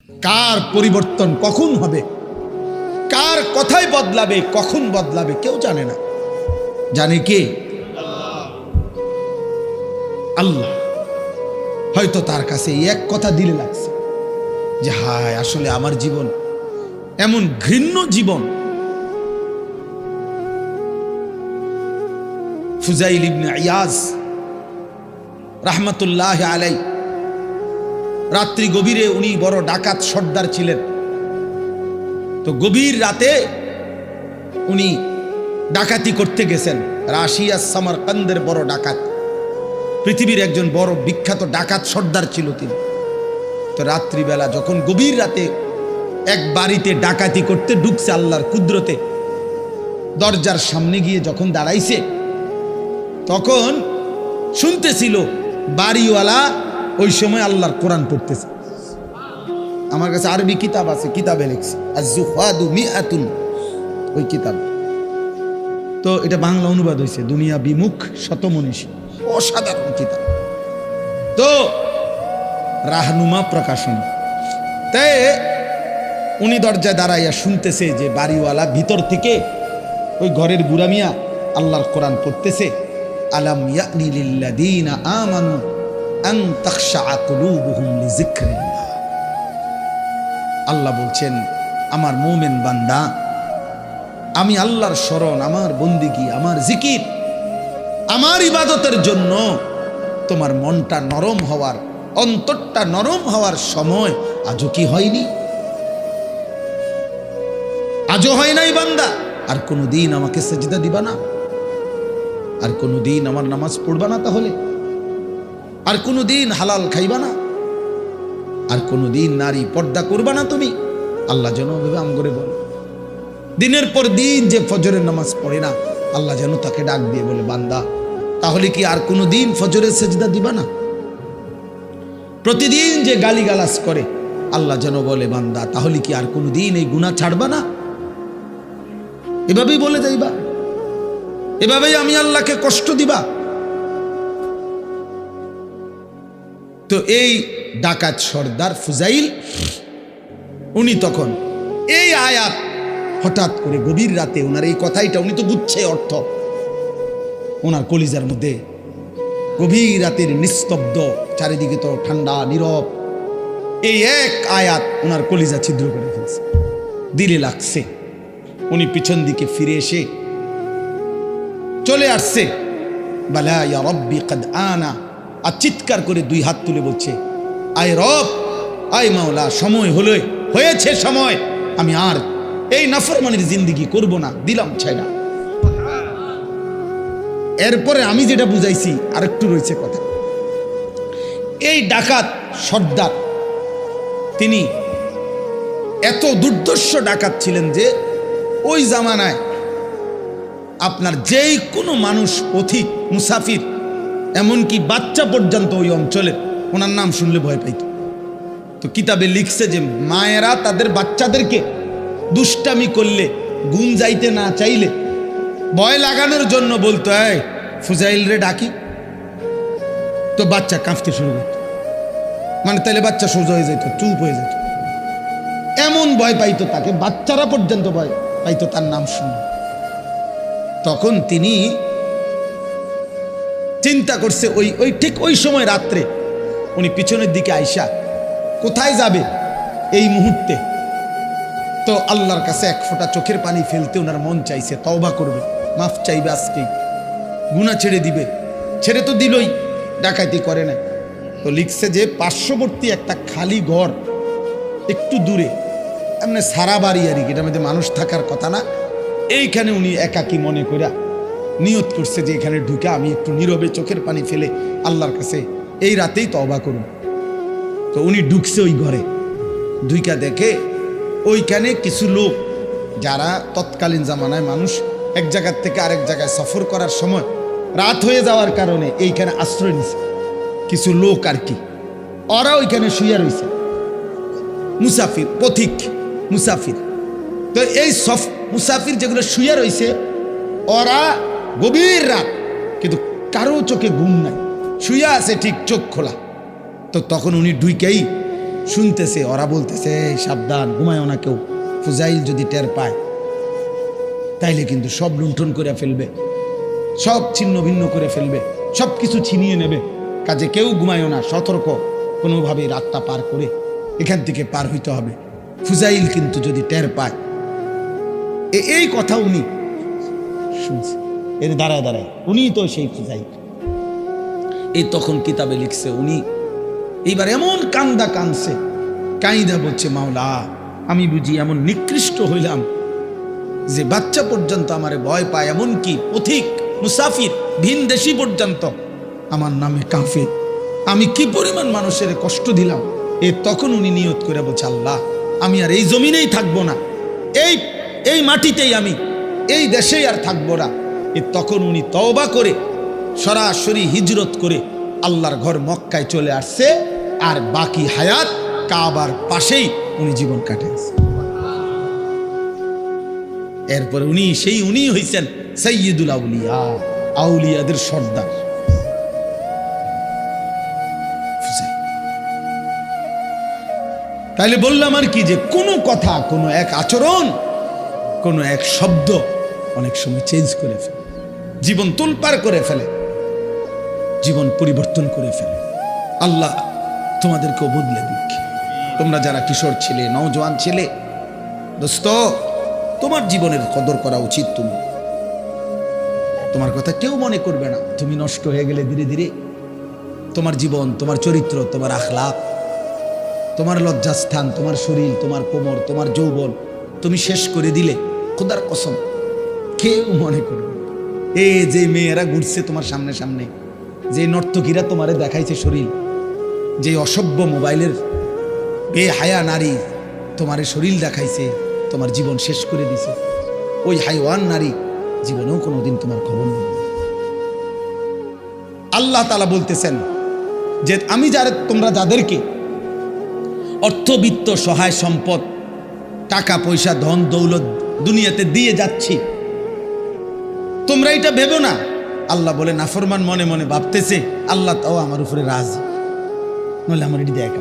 কার পরিবর্তন কখন হবে, কার কথাই বদলাবে, কখন বদলাবে কেউ জানে না। জানে কে? আল্লাহ। হয়তো তার কাছে এক কথা দিলে লাগছে যে হায় আসলে আমার জীবন এমন ঘৃণ্য জীবন। ফুজাইল ইবনে ইয়াজ রাহমাতুল্লাহ আলাই, রাত্রি গভীরে উনি বড় ডাকাত সর্দার ছিলেন। তো গভীর রাতে উনি ডাকাতি করতে গেছেন। রাশিয়া সামারকান্দের বড় ডাকাত, পৃথিবীর একজন বড় বিখ্যাত ডাকাত সর্দার ছিল তিনি। তো রাত্রিবেলা যখন গভীর রাতে এক বাড়িতে ডাকাতি করতে ঢুকছে আল্লাহর কুদরতে, দরজার সামনে গিয়ে যখন দাঁড়াইছে তখন শুনতেছিল বাড়িওয়ালা ওই সময় আল্লাহর কোরআন পড়তেছে। আমার কাছে আরবি কিতাব আছে, কিতাবে লিখছে আজ-জুহাদু মিআতুন, ওই কিতাব। তো এটা বাংলা অনুবাদ হয়েছে দুনিয়া বিমুখ শতমনীষী, অসাধারণ কিতাব। তো রাহনুমা প্রকাশন। তাই উনি দরজায় দাঁড়াইয়া শুনতেছে যে বাড়িওয়ালা ভিতর থেকে ওই ঘরের বুড়া মিয়া আল্লাহর কোরআন পড়তেছে। আলাম ইয়ানি লিল্লাযীনা আমানু আন তাখশা কুলুবুহুম লিযিকরিল্লাহ। আল্লাহ বলছেন আমার মুমিন বান্দা, আমি আল্লাহর শরণ, আমার বন্দিগি, আমার জিকির, আমার ইবাদতের জন্য তোমার মনটা নরম হওয়ার, অন্তরটা নরম হওয়ার সময় আজও কি হয়নি? আজও হয় নাই বান্দা? আর কোনোদিন আমাকে সেজদা দিবা না? আর কোনোদিন আমার নামাজ পড়বা না? তাহলে আর কোনোদিন হালাল খাইবা না? আর কোনোদিন নারী পর্দা করবা না তুমি? আল্লাহ যেন ভেবে আম করে বলে, দিনের পর দিন যে ফজরের নামাজ পড়ে না, আল্লাহ যেন তাকে ডাক দিয়ে বলে বান্দা তাহলে কি আর কোনোদিন ফজরের সেজদা দিবা না? প্রতিদিন যে গালিগালাজ করে, আল্লাহ যেন বলে বান্দা তাহলে কি আর কোনোদিন এই গুনাহ ছাড়বা না? এভাবেই বলে যাইবা, এভাবেই আমি আল্লাহকে কষ্ট দিবা। তো এই ডাকাত সর্দার ফুজাইল, উনি তখন এই আয়াত হঠাৎ করে গভীর রাতে ওনার এই কথাইটা, উনি তো বুঝছে অর্থ, ওনার কলিজার মধ্যে গভীর রাতের নিস্তব্ধ, চারিদিকে তো ঠান্ডা নীরব, এই এক আয়াত ওনার কলিজা ছিদ্র করে ফেলছে, দিলে লাগছে। উনি পিছন দিকে ফিরে এসে চলে আসছে, বালা ইয়া রব্বি কদ আনা, আর চিৎকার করে দুই হাত তুলে বলছে আয় রব, আয় মাওলা, সময় হলো, হয়েছে সময়, আমি আর এই নাফরমানির জিন্দেগি করব না, দিলাম ছাইড়া। এরপরে আমি যেটা বুঝাইছি আরেকটু রয়েছে কথা। এই ডাকাত সর্দার তিনি এত দুর্ধর্ষ ডাকাত ছিলেন যে ওই জামানায় আপনার যেই কোনো মানুষ, পথিক, মুসাফির, এমনকি বাচ্চা পর্যন্ত ওই অঞ্চলে ওনার নাম শুনলে ভয় পাইত। তো কিতাবে লিখছে যে মায়েরা তাদের বাচ্চাদেরকে দুষ্টামি করলে, ঘুম যাইতে না চাইলে ভয় লাগানোর জন্য বলতো এই ফুজাইল রে ডাকি, তো বাচ্চা কাঁপতে শুরু করত, মানে তাইলে বাচ্চা সোজা হয়ে যেত, চুপ হয়ে যেত, এমন ভয় পাইতো তাকে, বাচ্চারা পর্যন্ত ভয় পাইতো তার নাম শুনে। তখন তিনি চিন্তা করছে ওই ঠিক ওই সময় রাত্রে উনি পিছনের দিকে আইসা কোথায় যাবে এই মুহূর্তে, তো আল্লাহর কাছে এক ফোঁটা চোখের পানি ফেলতে ওনার মন চাইছে, তওবা করবে, মাফ চাইবে, আজকেই গুনাহ ছেড়ে দিবে। ছেড়ে তো দিলই, ডাকাতি করে না। তো লিখছে যে পার্শ্ববর্তী একটা খালি ঘর একটু দূরে, এমনি সারা বাড়ি আর কি, এটার মধ্যে মানুষ থাকার কথা না, এইখানে উনি একাকী মনে করে নিয়ত করছে যে এখানে ঢুকে আমি একটু নীরবে চোখের পানি ফেলে আল্লাহর কাছে এই রাতেই তওবা করুন। তো উনি ঢুকছে ওই ঘরে, ঢুইকা দেখে ওইখানে কিছু লোক, যারা তৎকালীন জামানায় মানুষ এক জায়গার থেকে আরেক জায়গায় সফর করার সময় রাত হয়ে যাওয়ার কারণে এইখানে আশ্রয় নিছে কিছু লোক আর কি, ওরা ওইখানে শুয়ে রয়েছে, মুসাফির, পথিক মুসাফির। তো এই মুসাফির যেগুলো শুয়ে রয়েছে, ওরা গভীর রাত, কিন্তু কারো চোখে ঘুম নাই, শুয়ে আছে ঠিক চোখ খোলা। তো তখন উনি ঢুকেই শুনতেছে, ওরা বলতেছে এই সাবধান, ঘুমায়ও না কেউ, ফুজাইল যদি টের পায় তাইলে কিন্তু সব লুণ্ঠন করে ফেলবে, সব ছিন্ন ভিন্ন করে ফেলবে, সব কিছু ছিনিয়ে নেবে, কাজে কেউ ঘুমায়ও না, সতর্ক, কোনোভাবে রাতটা পার করে এখান থেকে পার হইতে হবে। ফুজাইল কিন্তু যদি টের পায়, এই কথা উনি শুনছে, এর দাঁড়ায় দাঁড়ায় উনি তো সেই ফুজাইল। এই তখন কিতাবে লিখছে উনি এইবার এমন কান্দা কানছে, কাইদা বলছে মাওলা আমি বুঝি এমন নিকৃষ্ট হইলাম যে বাচ্চা পর্যন্ত আমারে ভয় পায়, এমনকি পথিক মুসাফির ভিন দেশি পর্যন্ত আমার নামে কাঁপে, আমি কি পরিমাণ মানুষের কষ্ট দিলাম। তখন উনি নিয়ত করে বলছে আল্লাহ আমি আর এই জমিনেই থাকবো না, এই মাটিতেই আমি এই দেশেই আর থাকবো না। তখন উনি তওবা করে সরাসরি হিজরত করে আল্লাহর ঘর মক্কায় চলে আসছে, আর বাকি হায়াত কাবার পাশেই উনি জীবন কাটাইছে। এরপরে উনি হইছেন সাইয়্যিদুল আউলিয়া, আউলিয়াদের সর্দার। তাইলে বললাম আর কি যে কোনো কথা, কোনো এক আচরণ, কোনো এক শব্দ অনেক সময় চেঞ্জ করে ফেলে, জীবন তোলপাড় করে ফেলে, জীবন পরিবর্তন করে ফেলে। আল্লাহ তোমাদেরকেও বদলে দিক। তোমরা যারা কিশোর ছেলে, নওজোয়ান ছেলে, দোস্ত তোমার জীবনের কদর করা উচিত। তোমার কথা কেউ মনে করবে না, তুমি নষ্ট হয়ে গেলে ধীরে ধীরে তোমার জীবন, তোমার চরিত্র, তোমার আখলাক, তোমার লজ্জাস্থান, তোমার শরীর, তোমার কোমর, তোমার যৌবন তুমি শেষ করে দিলে খোদার কসম কেউ মনে করবে। এই যে মেয়েরা ঘুরছে তোমার সামনে সামনে, যে নর্তকীরা তোমারে দেখাইছে শরীর, যে অসভ্য মোবাইলের বেহায়া নারী তোমারে শরীর দেখাইছে, তোমার জীবন শেষ করে দিছে, ওই হাইওয়ান নারী জীবনেও কোনোদিন তোমার খবর নেই। আল্লাহ তাআলা বলতেছেন যে আমি তোমরা যাদেরকে অর্থবিত্ত, সহায় সম্পদ, টাকা পয়সা, ধন দৌলত দুনিয়াতে দিয়ে যাচ্ছি, তোমরা এটা ভেবো না। আল্লাহ বলে নাফরমান মনে মনে ভাবতেছে আল্লাহ তাও আমার উপরে রাজি, নইলে আমার এটি দেখা,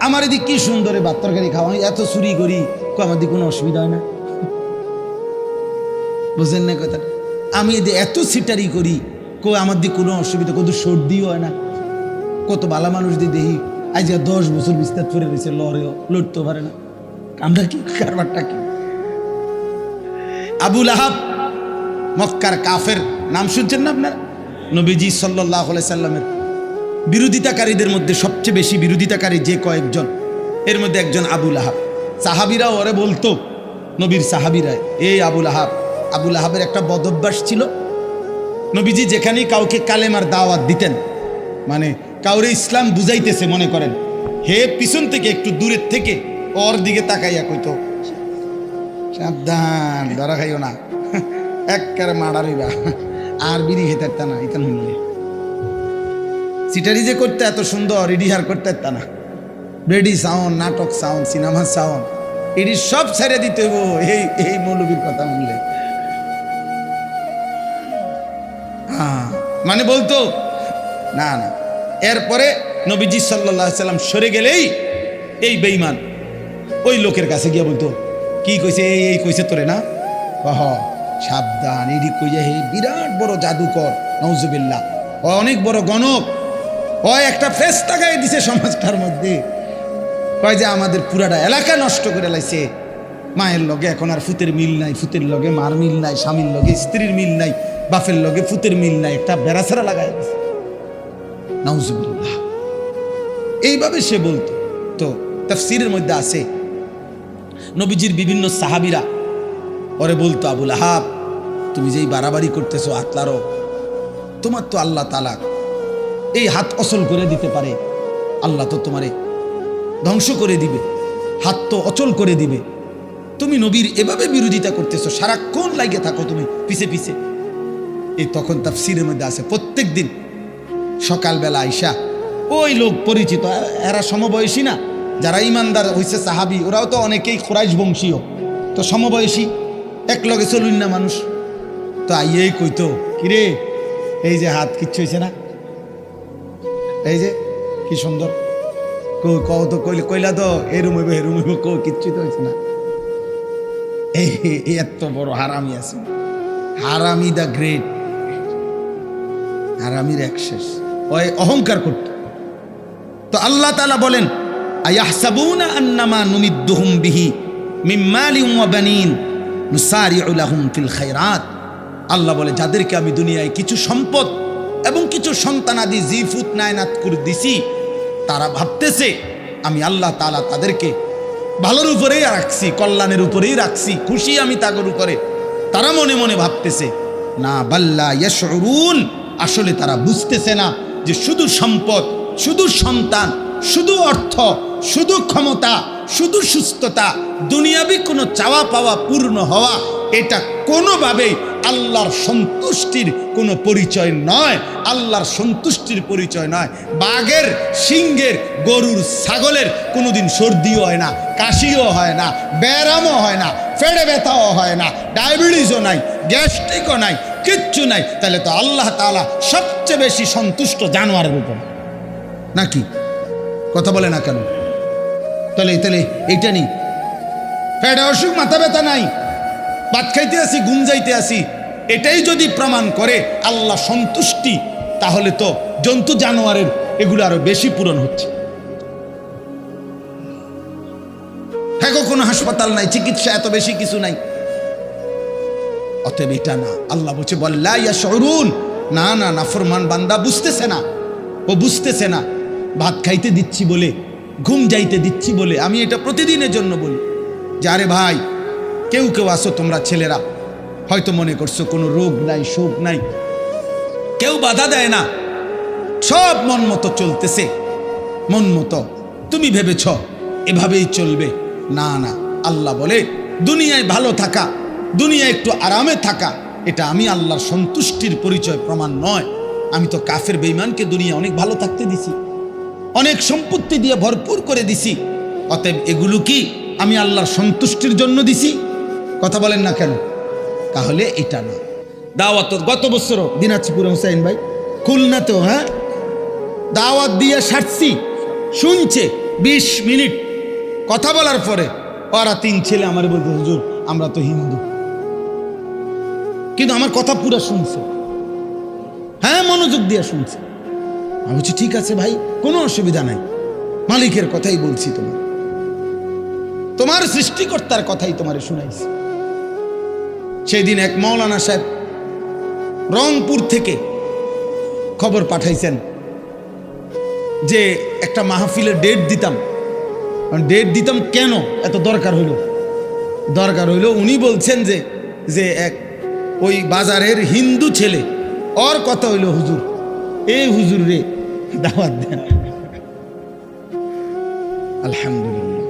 আমার এদিকে কি সুন্দরে ভাত তরকারি খাওয়া, এত চুরি করি, আমার দিকে কোনো অসুবিধা হয় না, বুঝলেন না কথাটা? আমি এত সিটারি করি, আমার দিকে কোনো অসুবিধা, কত সর্দিও হয় না, কত ভালো মানুষ দিয়ে দেখি আজ 10 বছর বিস্তার করে রয়েছে, লড়েও লড়তেও পারে না, আমরা কি কারবারটা কি? আবু লাহাব মক্কার কাফের, নাম শুনছেন না আপনারা? নবীজি সাল্লাল্লাহু আলাইহি সাল্লামের বিরোধিতাকারীদের মধ্যে সবচেয়ে বেশি বিরোধিতাকারী যে কয়েকজন, এর মধ্যে একজন আবু লাহাব। সাহাবীরা ওরে বলতো, নবীর সাহাবীরা, এই আবু লাহাব। আবু লাহাবের একটা বদঅভ্যাস ছিল, নবীজি যেখানেই কাউকে কালেমার দাওয়াত দিতেন, মানে কাউরে ইসলাম বুঝাইতেছে মনে করেন, হে পিছন থেকে একটু দূরের থেকে ওর দিকে তাকাইয়া কইতো সাবধান, ধরা খাইও না, একবারে মারারিবা, আর বিড়ি খেতে না, ইতান হইলে সিটারি যে করতে এত সুন্দর, রিডিহার করতে না, বেডি সাউন্ড, নাটক সাউন্ড, সিনেমা সাউন্ড, এটি সব ছেড়ে দিতে হইব এই মৌলবীর কথা শুনলে। হ্যাঁ, মানে বলতো না না। এরপরে নবীজি সাল্লাল্লাহু আলাইহি সাল্লাম সরে গেলেই এই বেঈমান ওই লোকের কাছে গিয়ে বলতো, কি কইছে, এই কইছে তোরে না, সাবধান, এটি কইয়া হে বিরাট বড় জাদুকর, নাউজুবিল্লাহ, ও অনেক বড় গণক, ও একটা ফেরেশতা গায়ে দিছে সমাজটার মধ্যে, কয় যে আমাদের পুরাটা এলাকা নষ্ট করে লাইছে, মায়ের লগে এখন আর ফুতের মিল নাই, ফুতের লগে মার মিল নাই, স্বামীর লগে স্ত্রীর মিল নাই, বাপের লগে ফুতের মিল নাই, একটা বেড়াছাড়া লাগাই দিছে, নাউজুবিল্লাহ। এইভাবে সে বলতো। তো তাফসীরের মধ্যে আছে নবীজির বিভিন্ন সাহাবীরা ওরে বলতো, আবু লাহাব তুমি যেই বাড়াবাড়ি করতেছো আতলারও, তোমার তো আল্লাহ তাআলা এই হাত অচল করে দিতে পারে, আল্লাহ তো তোমারে ধ্বংস করে দিবে, হাত তো অচল করে দিবে, তুমি নবীর এভাবে বিরোধিতা করতেছো, সারাক্ষণ লাগে থাকো তুমি পিছে পিছে। এই তখন তাফসীরের মধ্যে আছে প্রত্যেক দিন সকালবেলা আইসা ওই লোক পরিচিত, এরা সমবয়সী না, যারা ইমানদার হয়েছে সাহাবী, ওরাও তো অনেকেই কুরাইশ বংশীয়, তো সমবয়সী, এক লগে চলুন না মানুষ, তো আইয়েই কইতো, কিরে এই যে হাত কিচ্ছু হয়েছে না, এই যে কি সুন্দর কও তো কইলা তো এরুম হইব কও, কিচ্ছু তো হয়েছে না। এই এত বড় হারামি আছে, হারামি দ্য গ্রেট, হারামির এক শেষ, ওই অহংকার করত। তো আল্লাহ তাআলা বলেন আয়াহসাবুনা আন্নামা নুমিদ্দুহুম বিহি মিন মালিন ওয়া বানিন নুসারিউ লাহুম ফিল খায়রাত। আল্লাহ বলে যাদেরকে আমি দুনিয়ায় কিছু সম্পদ এবং কিছু সন্তানাদি জিফুত নায়নাত করে দিছি, তারা ভাবতেছে আমি আল্লাহ তাআলা তাদেরকে ভালোর উপরেই রাখছি, কল্যাণের উপরেই রাখছি, খুশি আমি তাদের উপরে। তারা মনে মনে ভাবতেছে না, বাল্লা ইয়াশউরুন, আসলে তারা বুঝতেছে না যে শুধু সম্পদ, শুধু সন্তান, শুধু অর্থ, শুধু ক্ষমতা, শুধু সুস্থতা, দুনিয়াবি কোনো চাওয়া পাওয়া পূর্ণ হওয়া, এটা কোনোভাবেই আল্লাহর সন্তুষ্টির কোনো পরিচয় নয়। আল্লাহর সন্তুষ্টির পরিচয় নয়। বাঘের, সিংহের, গরুর, ছাগলের কোনোদিন সর্দিও হয় না, কাশিও হয় না, ব্যায়ামও হয় না, পেটে ব্যথাও হয় না, ডায়াবেটিসও নাই, গ্যাস্ট্রিকও নাই, কিচ্ছু নাই। তাহলে তো আল্লাহ তাআলা সবচেয়ে বেশি সন্তুষ্ট জানোয়ারের উপর, নাকি? কথা বলে না কেন? তাহলে এইটা নেই, পেটে অসুখ, মাথা ব্যথা নাই, ভাত খাইতে আসি, ঘুম যাইতে আসি, এটাই যদি প্রমাণ করে আল্লাহ সন্তুষ্টি, তাহলে তো জন্তু জানোয়ারের এগুলো আরো বেশি পূরণ হচ্ছে। হ্যাঁ, কোনো হাসপাতাল নাই, চিকিৎসা এত বেশি কিছু নাই। অতএব এটা না, আল্লাহ বলছে বল্লা ইয়াশউরুন, না না, নাফরমান বান্দা বুঝতেছে না, ও বুঝতেছে না। ভাত খাইতে দিচ্ছি বলে, ঘুম যাইতে দিচ্ছি বলে আমি এটা প্রতিদিনের জন্য বলি যে আরে ভাই, কেউ কেউ আসো তোমরা ছেলেরা, হয়তো মনে করছো কোনো রোগ নাই, শোক নাই, কেউ বাধা দেয় না, সব মন মতো চলতেছে, মন মতো তুমি ভেবেছ এভাবেই চলবে। না না, আল্লাহ বলে দুনিয়ায় ভালো থাকা, দুনিয়ায় একটু আরামে থাকা, এটা আমি আল্লাহর সন্তুষ্টির পরিচয় প্রমাণ নয়। আমি তো কাফের বেঈমানকে দুনিয়া অনেক ভালো থাকতে দিছি, অনেক সম্পত্তি দিয়ে ভরপুর করে দিছি। অতএব এগুলো কি আমি আল্লাহর সন্তুষ্টির জন্য দিছি? কথা বলেন না কেন? তাহলে এটা না। দাওয়াত গত বছরও দিনাজপুরে হুসাইন ভাই খুলনাতে, হ্যাঁ, দাওয়াত দিয়ে সারছি, শুনছে 20 মিনিট কথা বলার পরে ওরা 3 ছেলে আমার বলতে, হুজুর আমরা তো হিন্দু, কিন্তু আমার কথা পুরো শুনছে, হ্যাঁ, মনোযোগ দিয়ে শুনছে। আমি বলছি ঠিক আছে ভাই, কোনো অসুবিধা নাই, মালিকের কথাই বলছি, তোমার সৃষ্টিকর্তার কথাই তোমারে শুনাইছি। সেই দিন এক মাওলানা সাহেব রংপুর থেকে খবর পাঠাইছেন যে একটা মাহফিলের ডেট দিতাম কেন এত দরকার হইল, উনি বলছেন যে এক ওই বাজারের হিন্দু ছেলে, ওর কথা হইল হুজুর, এই হুজুর রে দাওয়াত দেন। আলহামদুলিল্লাহ,